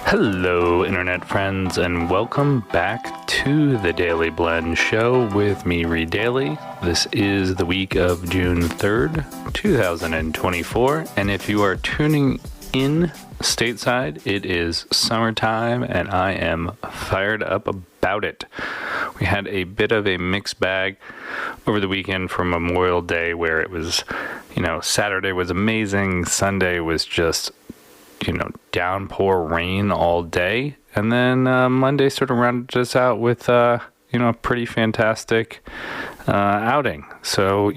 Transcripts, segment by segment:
Hello, internet friends, and welcome back to the Dailey Blend show with me, Reed Dailey. This is the week of June 3rd, 2024, and if you are tuning in stateside, it is summertime, and I am fired up about it. We had a bit of a mixed bag over the weekend for Memorial Day, where it was, Saturday was amazing, Sunday was just downpour rain all day. And then Monday sort of rounded us out with, a pretty fantastic outing. So,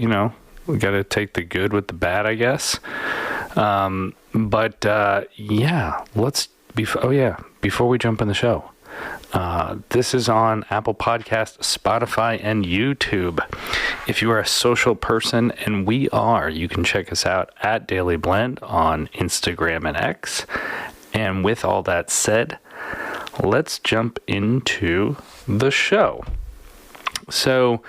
we got to take the good with the bad, I guess. Before we jump in the show, this is on Apple Podcasts, Spotify, and YouTube. If you are a social person, and we are, you can check us out at Dailey Blend on Instagram and X. And with all that said, let's jump into the show. So,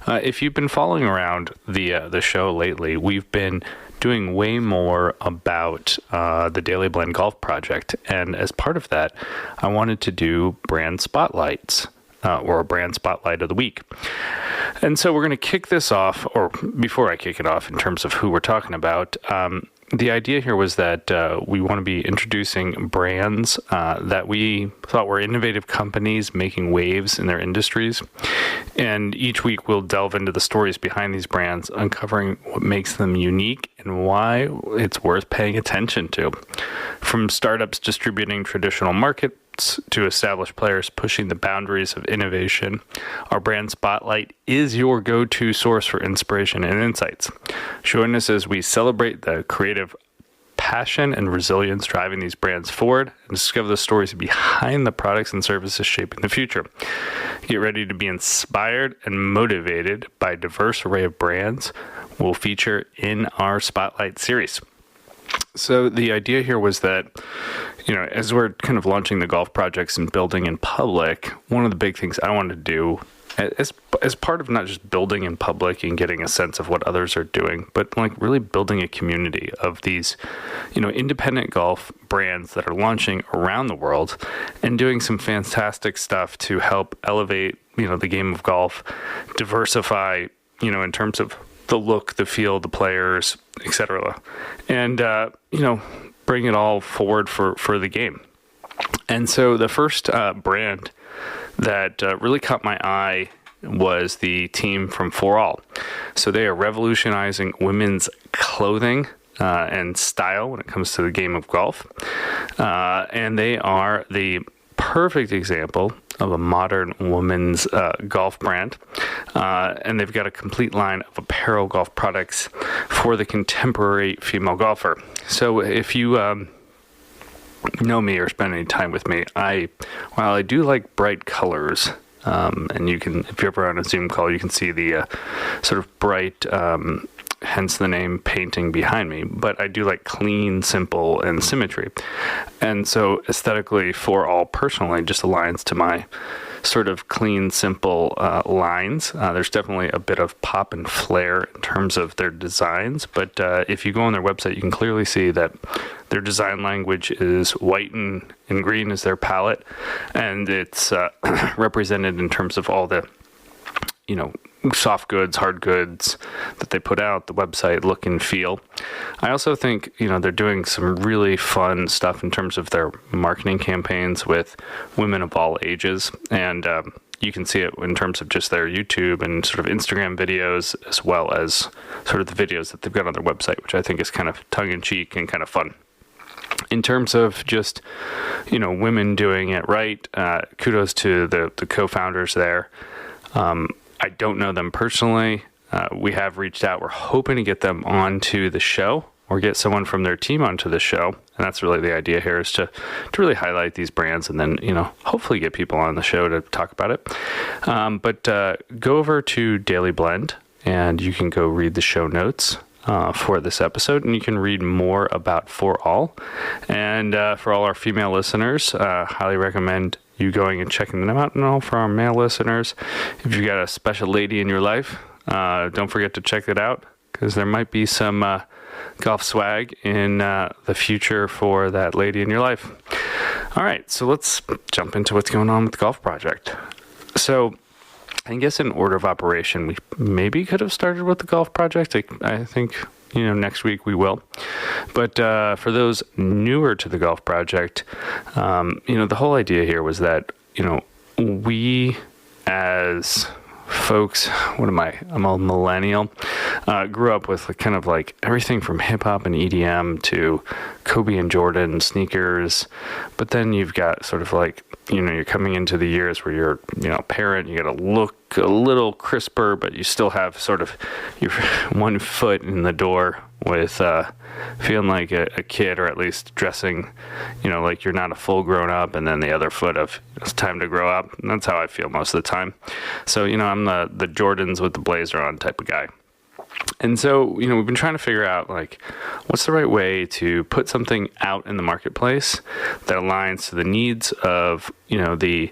if you've been following around the show lately, we've been doing way more about the Dailey Blend Golf Project. And as part of that, I wanted to do brand spotlights, or a brand spotlight of the week. And so we're going to kick this off, or before I kick it off in terms of who we're talking about, the idea here was that we want to be introducing brands that we thought were innovative companies making waves in their industries. And each week we'll delve into the stories behind these brands, uncovering what makes them unique and why it's worth paying attention to. From startups distributing traditional markets to established players pushing the boundaries of innovation, our brand spotlight is your go-to source for inspiration and insights. Join us as we celebrate the creative passion and resilience driving these brands forward and discover the stories behind the products and services shaping the future. Get ready to be inspired and motivated by a diverse array of brands we'll feature in our Spotlight series. So the idea here was that, as we're kind of launching the golf projects and building in public, one of the big things I wanted to do as part of not just building in public and getting a sense of what others are doing, but like really building a community of these, independent golf brands that are launching around the world and doing some fantastic stuff to help elevate, the game of golf, diversify, in terms of the look, the feel, the players, etc. And, bring it all forward for the game. And so the first brand that really caught my eye was the team from For All. So they are revolutionizing women's clothing and style when it comes to the game of golf. And they are the perfect example of a modern woman's golf brand. And they've got a complete line of apparel golf products for the contemporary female golfer. So if you know me or spend any time with me, while I do like bright colors, and you can, if you're ever on a Zoom call, you can see the sort of bright, hence the name painting behind me, but I do like clean, simple, and symmetry. And so aesthetically, For All personally just aligns to my sort of clean, simple lines. There's definitely a bit of pop and flair in terms of their designs, but if you go on their website, you can clearly see that their design language is white and green is their palette, and it's represented in terms of all the soft goods, hard goods that they put out, the website look and feel. I also think, they're doing some really fun stuff in terms of their marketing campaigns with women of all ages. And you can see it in terms of just their YouTube and sort of Instagram videos, as well as sort of the videos that they've got on their website, which I think is kind of tongue-in-cheek and kind of fun. In terms of just, women doing it right, kudos to the co-founders there. I don't know them personally. We have reached out. We're hoping to get them onto the show or get someone from their team onto the show. And that's really the idea here, is to really highlight these brands and then, hopefully get people on the show to talk about it. But go over to Dailey Blend and you can go read the show notes for this episode, and you can read more about For All. And for all our female listeners, highly recommend you going and checking them out. And all for our male listeners, if you've got a special lady in your life, don't forget to check it out, because there might be some golf swag in the future for that lady in your life. All right, so let's jump into what's going on with the golf project. So I guess in order of operation, we maybe could have started with the golf project. I think, next week we will. But for those newer to the golf project, the whole idea here was that, we as folks, I'm a millennial, grew up with kind of like everything from hip hop and EDM to Kobe and Jordan sneakers. But then you've got sort of like, you're coming into the years where you're, a parent, you got to look a little crisper, but you still have sort of your one foot in the door with feeling like a kid, or at least dressing, like you're not a full grown up, and then the other foot of it's time to grow up. And that's how I feel most of the time. So, I'm the Jordans with the blazer on type of guy. And so, we've been trying to figure out, like, what's the right way to put something out in the marketplace that aligns to the needs of, the,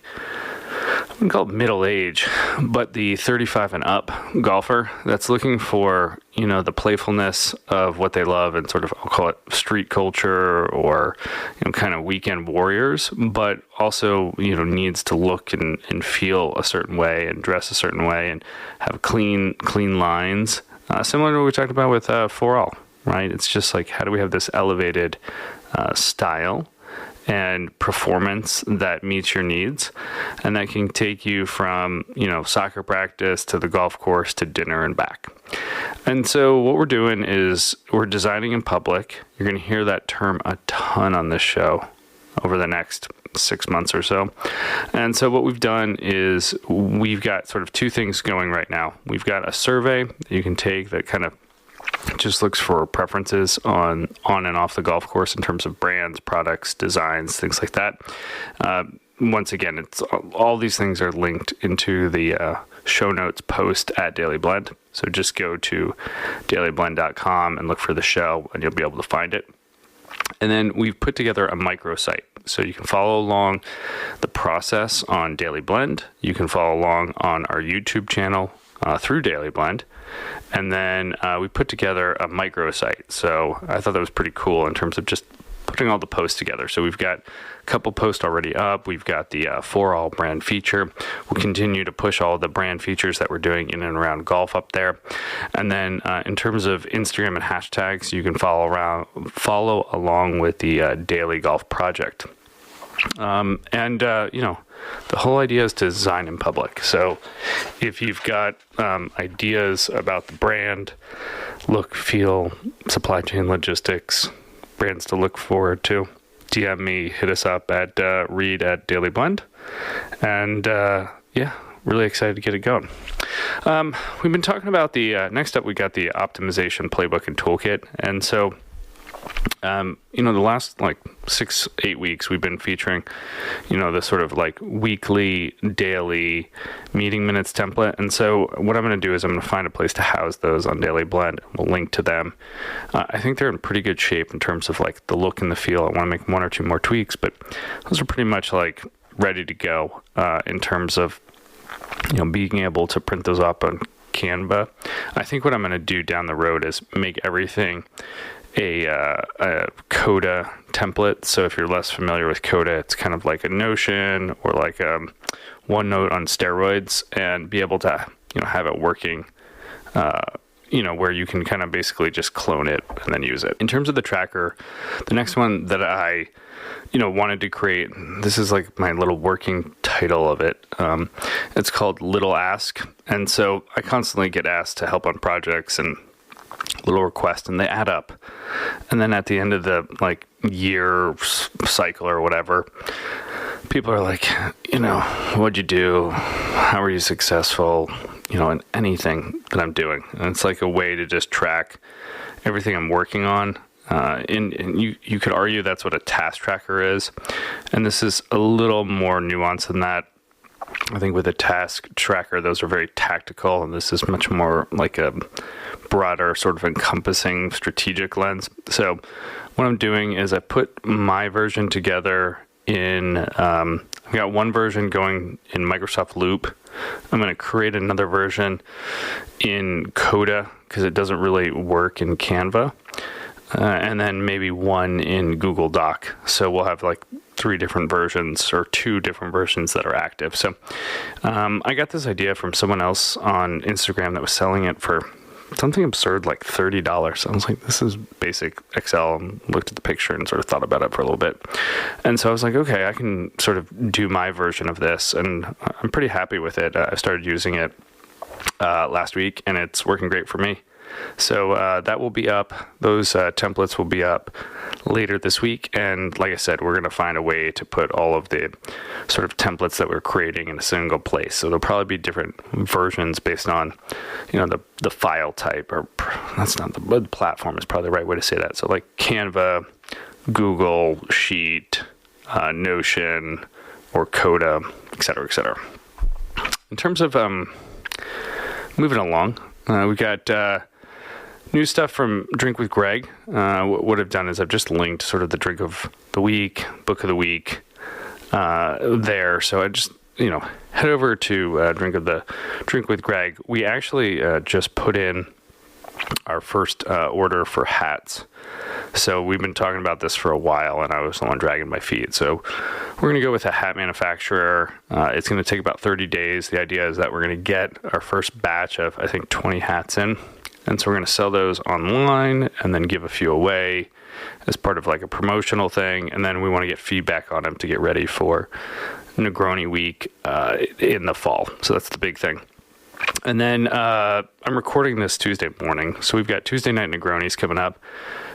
I wouldn't call it middle age, but the 35 and up golfer that's looking for, the playfulness of what they love and sort of, I'll call it street culture or, kind of weekend warriors, but also, needs to look and feel a certain way and dress a certain way and have clean lines. Similar to what we talked about with 4All, right? It's just like, how do we have this elevated style and performance that meets your needs, and that can take you from, soccer practice to the golf course to dinner and back. And so what we're doing is we're designing in public. You're going to hear that term a ton on this show over the next 6 months or so. And so what we've done is we've got sort of two things going right now. We've got a survey that you can take that kind of just looks for preferences on and off the golf course in terms of brands, products, designs, things like that. Once again, it's all these things are linked into the show notes post at Dailey Blend. So just go to daileyblend.com and look for the show, and you'll be able to find it. And then we've put together a microsite, so you can follow along the process on Dailey Blend. You can follow along on our YouTube channel through Dailey Blend. And then we put together a microsite. So I thought that was pretty cool in terms of just putting all the posts together. So we've got a couple posts already up. We've got the 4All brand feature. We'll continue to push all the brand features that we're doing in and around golf up there. And then in terms of Instagram and hashtags, you can follow along with the Daily Golf Project. The whole idea is to design in public. So if you've got ideas about the brand, look, feel, supply chain logistics, brands to look forward to, DM me, hit us up at Reed at Dailey Blend. And really excited to get it going. We've been talking about the, next up we got the optimization playbook and toolkit. And so the last 6-8 weeks we've been featuring, the sort of like weekly, daily meeting minutes template. And so what I'm going to do is I'm going to find a place to house those on Dailey Blend. We'll link to them. I think they're in pretty good shape in terms of like the look and the feel. I want to make one or two more tweaks, but those are pretty much like ready to go in terms of, being able to print those up on Canva. I think what I'm going to do down the road is make everything a Coda template. So if you're less familiar with Coda, it's kind of like a Notion or like OneNote on steroids, and be able to have it working where you can kind of basically just clone it and then use it. In terms of the tracker, the next one that I wanted to create, this is like my little working title of it. It's called Little Ask. And so I constantly get asked to help on projects and little requests, and they add up. And then at the end of the year cycle or whatever, people are like, what'd you do? How are you successful? In anything that I'm doing. And it's like a way to just track everything I'm working on. And you could argue that's what a task tracker is. And this is a little more nuanced than that. I think with a task tracker, those are very tactical, and this is much more like a broader sort of encompassing strategic lens. So what I'm doing is I put my version together in, I've got one version going in Microsoft Loop. I'm going to create another version in Coda because it doesn't really work in Canva. And then maybe one in Google Doc. So we'll have 3 different versions or 2 different versions that are active. So I got this idea from someone else on Instagram that was selling it for something absurd like $30. I was like, this is basic Excel, and looked at the picture and sort of thought about it for a little bit. And so I was like, okay, I can sort of do my version of this, and I'm pretty happy with it. I started using it last week, and it's working great for me. So that will be up. Those templates will be up later this week. And like I said, we're going to find a way to put all of the sort of templates that we're creating in a single place. So there'll probably be different versions based on, the file type, or that's not the platform is probably the right way to say that. So like Canva, Google Sheet, Notion, or Coda, et cetera, et cetera. In terms of moving along, we got new stuff from Drink with Greg. What I've done is I've just linked sort of the drink of the week, book of the week there. So I just, head over to Drink with Greg. We actually just put in our first order for hats. So we've been talking about this for a while, and I was the one dragging my feet. So we're going to go with a hat manufacturer. It's going to take about 30 days. The idea is that we're going to get our first batch of, I think, 20 hats in. And so we're going to sell those online and then give a few away as part of like a promotional thing. And then we want to get feedback on them to get ready for Negroni Week in the fall. So that's the big thing. And then I'm recording this Tuesday morning. So we've got Tuesday night Negronis coming up.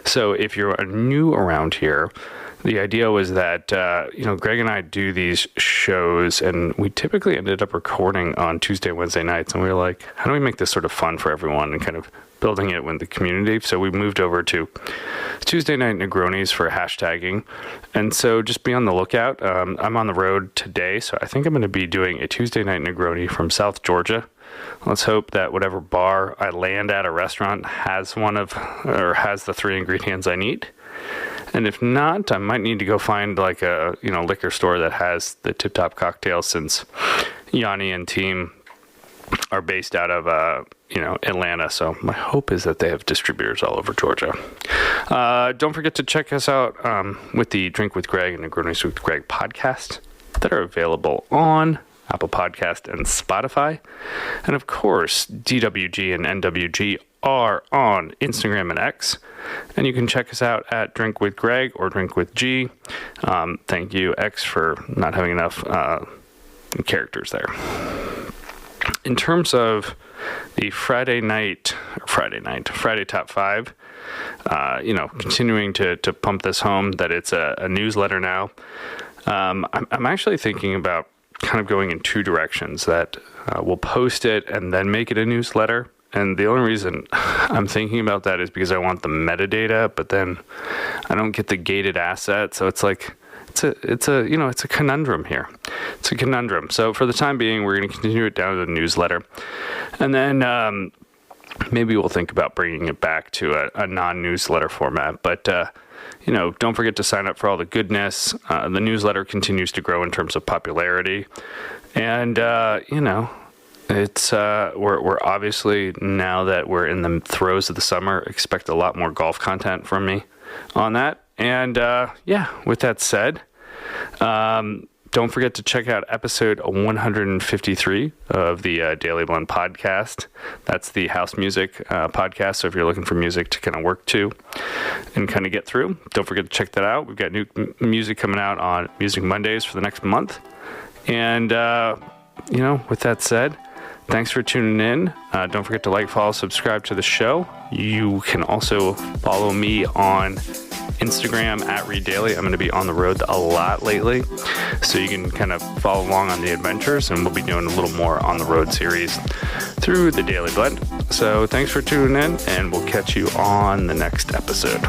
So if you're new around here, the idea was that, Greg and I do these shows, and we typically ended up recording on Tuesday, Wednesday nights. And we were like, how do we make this sort of fun for everyone and kind of building it with the community? So we moved over to Tuesday night Negronis for hashtagging. And so just be on the lookout. I'm on the road today, so I think I'm going to be doing a Tuesday night Negroni from South Georgia. Let's hope that whatever bar I land at, a restaurant, has the 3 ingredients I need. And if not, I might need to go find like a liquor store that has the Tip Top cocktail, since Yanni and team are based out of Atlanta. So my hope is that they have distributors all over Georgia. Don't forget to check us out with the Drink with Greg and Negronis with Greg podcast that are available on Apple Podcast and Spotify. And of course, DWG and NWG are on Instagram and X. And you can check us out at Drink with Greg or Drink with G. Thank you, X, for not having enough characters there. In terms of the Friday Top 5, continuing to pump this home that it's a newsletter now. I'm actually thinking about kind of going in 2 directions, that we'll post it and then make it a newsletter. And the only reason I'm thinking about that is because I want the metadata, but then I don't get the gated asset. So it's like, it's a conundrum here. It's a conundrum. So for the time being, we're going to continue it down to the newsletter. And then maybe we'll think about bringing it back to a non-newsletter format. But, don't forget to sign up for all the goodness. The newsletter continues to grow in terms of popularity. And, it's we're obviously, now that we're in the throes of the summer, expect a lot more golf content from me on that. And with that said, don't forget to check out episode 153 of the Dailey Blend podcast. That's the house music podcast. So if you're looking for music to kind of work to and kind of get through, don't forget to check that out. We've got new music coming out on Music Mondays for the next month. And, with that said, thanks for tuning in. Don't forget to like, follow, subscribe to the show. You can also follow me on Instagram at Reed Dailey. I'm going to be on the road a lot lately, so you can kind of follow along on the adventures, and we'll be doing a little more on the road series through the Dailey Blend. So thanks for tuning in, and we'll catch you on the next episode.